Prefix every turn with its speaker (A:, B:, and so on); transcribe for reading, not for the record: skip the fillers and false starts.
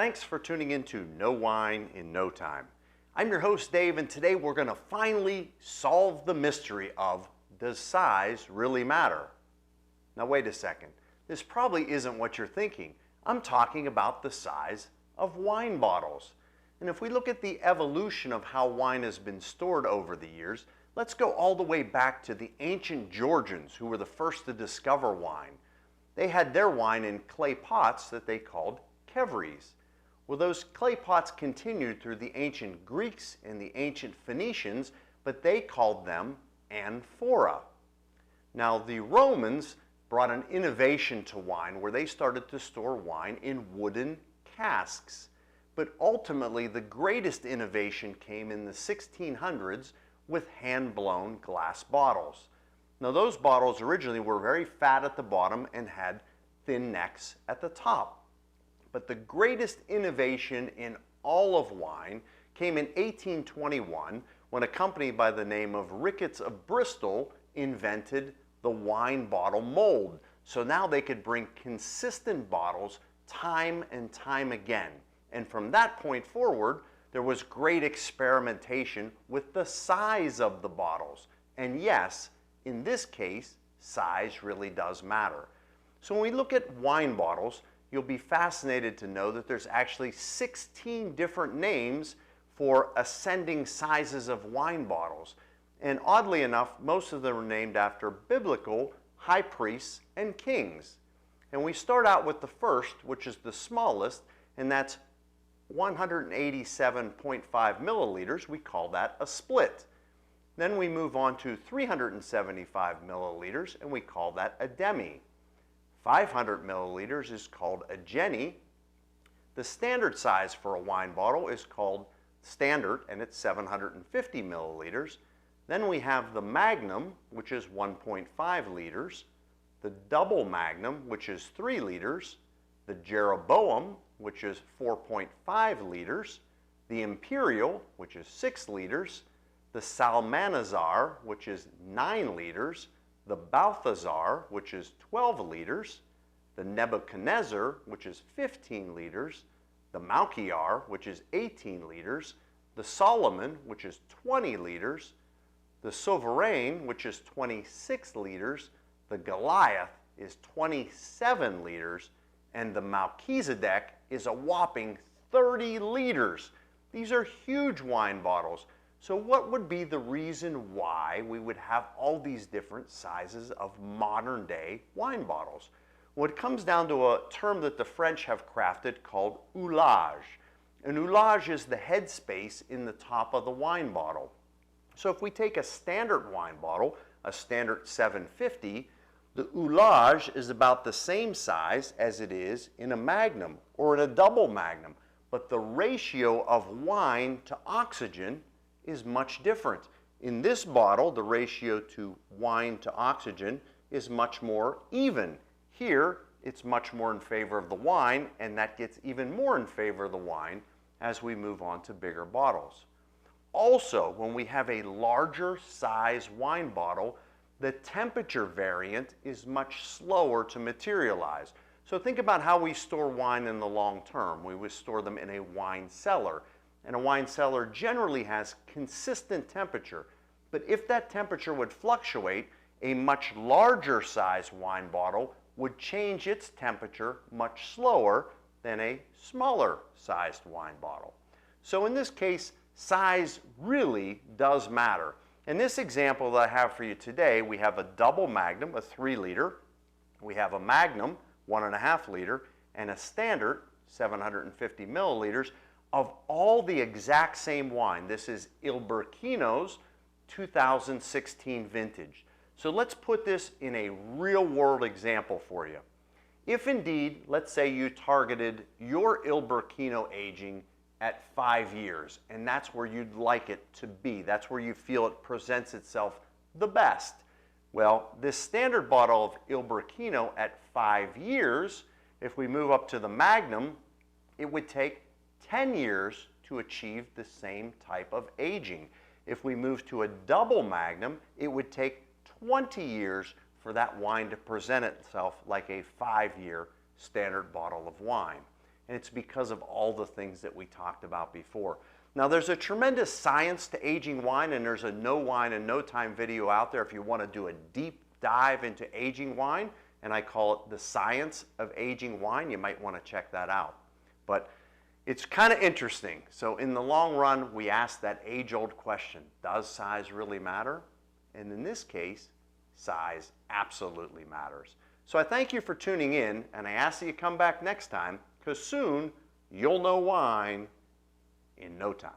A: Thanks for tuning in to No Wine in No Time. I'm your host Dave, and today we're going to finally solve the mystery of, does size really matter? Now wait a second, this probably isn't what you're thinking. I'm talking about the size of wine bottles. And if we look at the evolution of how wine has been stored over the years, let's go all the way back to the ancient Georgians, who were the first to discover wine. They had their wine in clay pots that they called kevres. Well, those clay pots continued through the ancient Greeks and the ancient Phoenicians, but they called them amphora. Now, the Romans brought an innovation to wine where they started to store wine in wooden casks. But ultimately, the greatest innovation came in the 1600s with hand-blown glass bottles. Now, those bottles originally were very fat at the bottom and had thin necks at the top. But the greatest innovation in all of wine came in 1821 when a company by the name of Ricketts of Bristol invented the wine bottle mold. So now they could bring consistent bottles time and time again. And from that point forward, there was great experimentation with the size of the bottles. And yes, in this case, size really does matter. So when we look at wine bottles, you'll be fascinated to know that there's actually 16 different names for ascending sizes of wine bottles. And oddly enough, most of them are named after biblical high priests and kings. And we start out with the first, which is the smallest, and that's 187.5 milliliters. We call that a split. Then we move on to 375 milliliters, and we call that a demi. 500 milliliters is called a Jenny. The standard size for a wine bottle is called standard, and it's 750 milliliters. Then we have the Magnum, which is 1.5 liters, the Double Magnum, which is 3 liters, the Jeroboam, which is 4.5 liters, the Imperial, which is 6 liters, the Salmanazar, which is 9 liters, the Balthazar, which is 12 liters, the Nebuchadnezzar, which is 15 liters, the Malchior, which is 18 liters, the Solomon, which is 20 liters, the Sovereign, which is 26 liters, the Goliath is 27 liters, and the Melchizedek is a whopping 30 liters. These are huge wine bottles. So what would be the reason why we would have all these different sizes of modern day wine bottles? Well, it comes down to a term that the French have crafted called Ulage. And Ulage is the headspace in the top of the wine bottle. So if we take a standard wine bottle, a standard 750, the Ulage is about the same size as it is in a Magnum or in a Double Magnum, but the ratio of wine to oxygen is much different. In this bottle, the ratio to wine to oxygen is much more even. Here, it's much more in favor of the wine, and that gets even more in favor of the wine as we move on to bigger bottles. Also, when we have a larger size wine bottle, the temperature variant is much slower to materialize. So think about how we store wine in the long term. We would store them in a wine cellar. And a wine cellar generally has consistent temperature. But if that temperature would fluctuate, a much larger size wine bottle would change its temperature much slower than a smaller sized wine bottle. So in this case, size really does matter. In this example that I have for you today, we have a Double Magnum, a 3 liter. We have a Magnum, 1.5 liter, and a standard, 750 milliliters, of all the exact same wine. This is Il Burkino's 2016 vintage. So let's put this in a real world example for you. If indeed, let's say you targeted your Il Burkino aging at 5 years, and that's where you'd like it to be, that's where you feel it presents itself the best. Well, this standard bottle of Il Burkino at 5 years, if we move up to the Magnum, it would take 10 years to achieve the same type of aging. If we move to a Double Magnum, it would take 20 years for that wine to present itself like a 5-year standard bottle of wine. and it's because of all the things that we talked about before. Now, there's a tremendous science to aging wine, and there's a No Wine in No Time video out there if you want to do a deep dive into aging wine, and I call it the science of aging wine. You might want to check that out. But it's kind of interesting. So in the long run, we ask that age-old question, does size really matter? And in this case, size absolutely matters. So I thank you for tuning in, and I ask that you come back next time, because soon you'll know wine in no time.